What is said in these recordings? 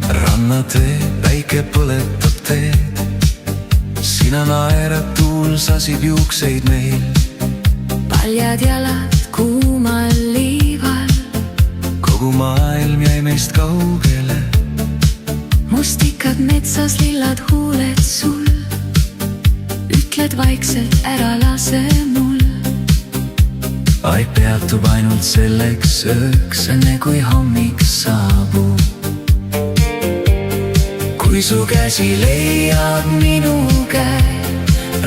Rannatee, päike põletab teed, sina naerad, tuul sasib juukseid meil. Paljad jalad kuumal liival, kogu maailm jäi meist kaugele. mustikad metsas, lillad huuled sul, ütled vaikselt, ära lase mul. Aeg peatub ainult selleks ööks, enne kui hommik saabub. kui su käsi leiab minu käe,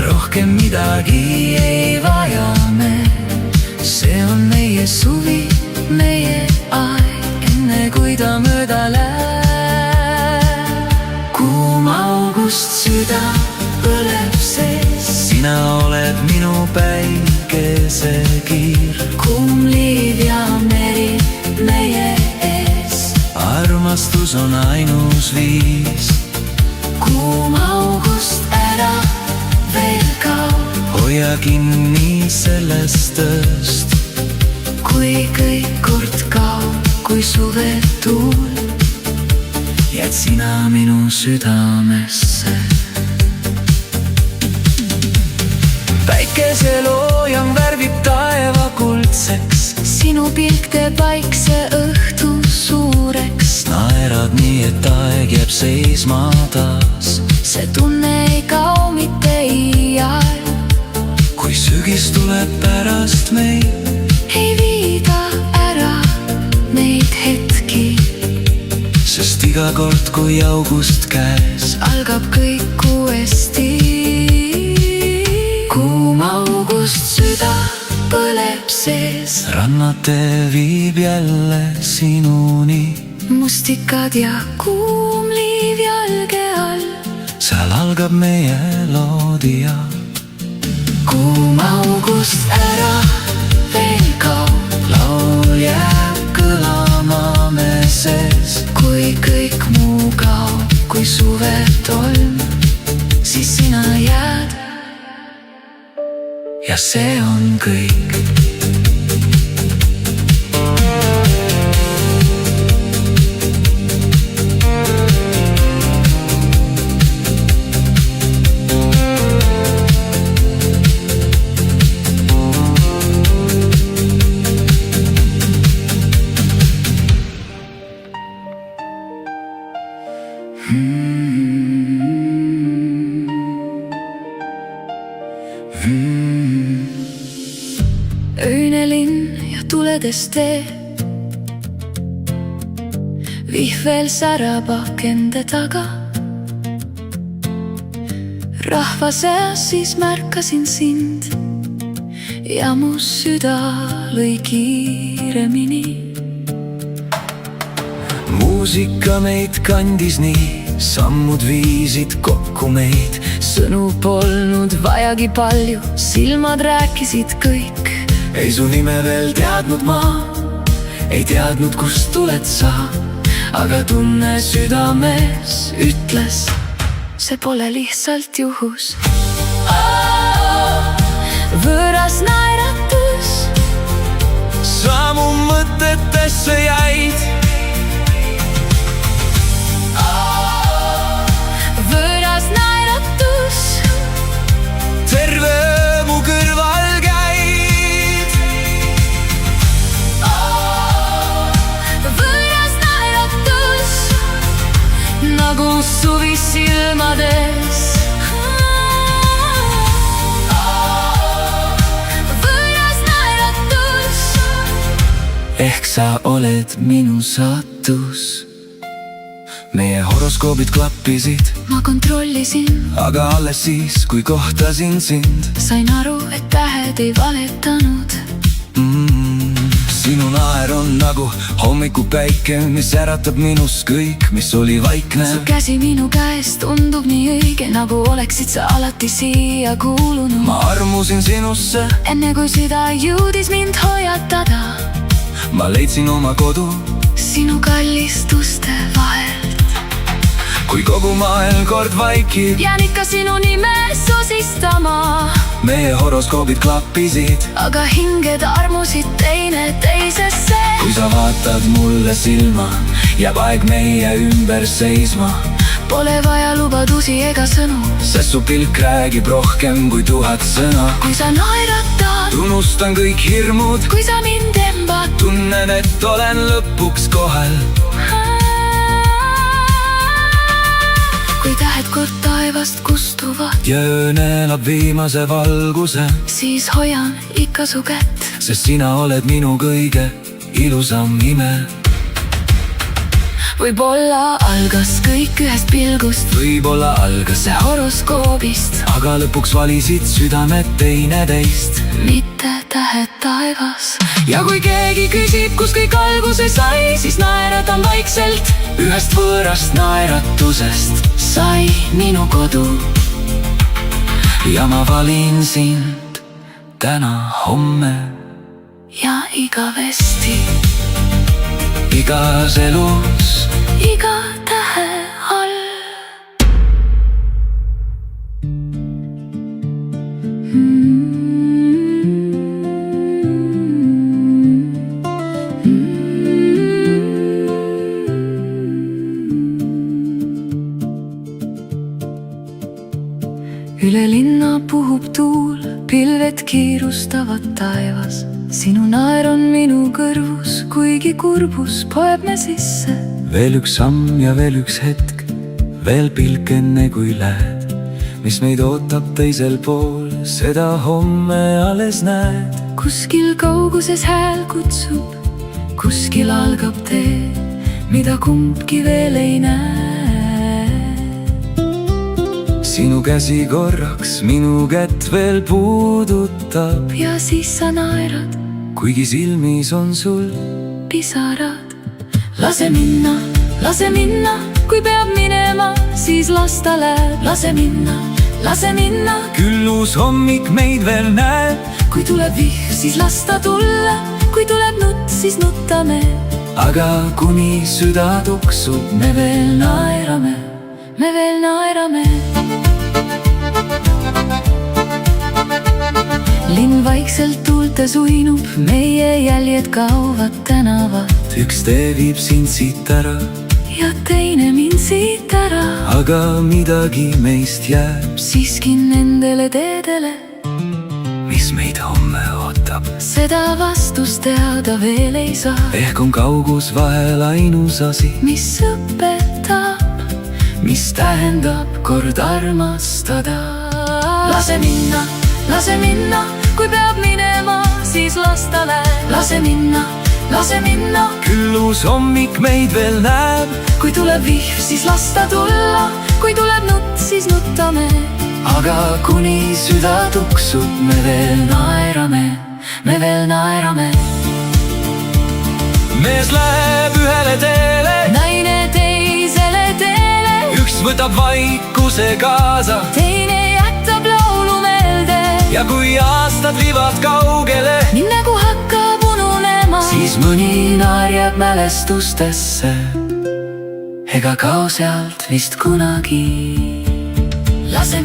rohkem midagi ei vaja me. see on meie suvi, meie aeg, enne kui ta mööda läheb. kuum august süda põleb sees, sina oled minu päikesekiir. kuum liiv ja meri meie ees, armastus on ainus viis. kuum august ära veel kao, hoia kinni sellest ööst, kui kõik kord kaob, kui suvetuul jääd sina minu südamesse. päikeseloojang värvib taeva kuldseks, sinu pilk teeb vaikse õhtu suureks. naerad nii, et aeg jääb seisma taas. see tunne ei kao mitte iial, kui sügis tuleb pärast meid, ei viida ära neid hetki, sest iga kord, kui august käes, algab kõik uuesti. kuum august süda põleb sees, rannatee viib jälle sinuni. mustikad ja kuum liiv jalge all, seal algab meie loodia. kuum august ära veel kao, laul jääb kõlama me sees, kui kõik muu kaob, kui suvetolm, siis sina jääd. ja see on kõik. öine linn ja tuledes tee, vihvel särab akende taga. rahva seas siis märkasin sind ja mu süda lõi kiiremini. muusika meid kandis nii, sammud viisid kokku meid. sõnu polnud vajagi palju, silmad rääkisid kõik. ei su nime veel teadnud ma, ei teadnud, kust tuled sa, aga tunne südames ütles, see pole lihtsalt juhus. võõras naeratus, sa mu mõtetesse jäid. võõras naeratus, terve mu kõrval käid. võõras naeratus, nagu suvi silmades. võõras naeratus, ehk sa oled minu saatus. meie horoskoobid klappisid, ma kontrollisin, aga alles siis, kui kohtasin sind. sain aru, et tähed ei valetanud. sinu naer on nagu hommikupäike, mis äratab minus kõik, mis oli vaikne. su käsi minu käes tundub nii õige, nagu oleksid sa alati siia kuulunud. ma armusin sinusse, enne kui süda jõudis mind hoiatada, ma leidsin oma kodu sinu kallistuste vahelt. kui kogu maailm kord vaikib, jään ikka sinu nime sosistama. meie horoskoobid klappisid, aga hinged armusid teineteisesse. kui sa vaatad mulle silma, jääb aeg meie ümber seisma. Pole vaja lubadusi ega sõnu, sest su pilk räägib rohkem kui 1000 sõna. kui sa naeratad, unustan kõik hirmud, kui sa mind embad. tunnen, et olen lõpuks kohal. kui tähed kord taevast kustuvad ja öö neelab viimase valguse, siis hoian ikka su kätt. sest sina oled minu kõige ilusam ime. võib-olla algas kõik ühest pilgust, võib-olla algas see, horoskoobist, aga lõpuks valisid südamed teineteist, mitte tähed taevas. ja kui keegi küsib, kus kõik alguse sai, siis naeratan vaikselt. ühest võõrast naeratusest sai minu kodu ja ma valin sind täna, homme ja igavesti, igas elus, iga tähe all. üle linna puhub tuul, pilved kiirustavad taevas. sinu naer on minu kõrvus, kuigi kurbus poeb me sisse. veel üks samm ja veel üks hetk, veel pilk enne kui lähed. mis meid ootab teisel pool, seda homme alles näed. kuskil kauguses hääl kutsub, kuskil algab tee, mida kumbki veel ei näe. sinu käsi korraks minu kätt veel puudutab ja siis sa naerad, kuigi silmis on sul pisarad. lase minna, kui peab minema, siis las ta läheb. lase minna, küll uus hommik meid veel näeb. kui tuleb vihm, siis las ta tulla, kui tuleb nutt, siis nutame. aga kuni süda tuksub, me veel naerame, me veel naerame. linn vaikselt tuultes uinub, meie jäljed kaovad tänavat. üks tee viib sind siit ära, ja teine mind siit ära. aga midagi meist jääb siiski nendele teedele, mis meid homme ootab. seda vastust teada veel ei saa. ehk on kaugus vahel ainus asi, mis õpetab, mis tähendab kord armastada. lase minna, kui peab minema, siis las ta läheb. lase minna, küll uus hommik meid veel näeb. kui tuleb vihm, siis las ta tulla, kui tuleb nutt, siis nutame. aga kuni süda tuksub, me veel naerame, me veel naerame. mees läheb ühele teele, naine teisele teele, üks võtab vaikuse kaasa. teine jätab laulu meelde. ja kui aastad viivad kaugele, nii nagu hakkab ununema, siis mõni naer jääb mälestustesse ega kao sealt vist kunagi. lase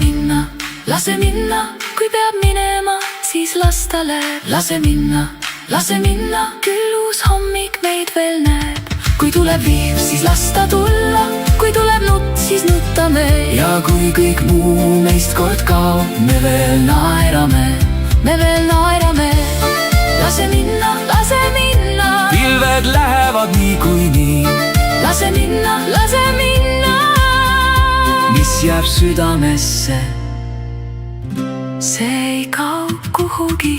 minna, kui peab minema, siis las ta läheb. lase minna, küll uus hommik meid veel näeb. kui tuleb vihm, siis las ta tulla, kui tuleb nutt, siis nutame. ja kui kõik muu meist kord kaob, me veel naerame, me veel naerame. lase minna, pilved lähevad niikuinii. lase minna, mis jääb südamesse, see ei kao kuhugi.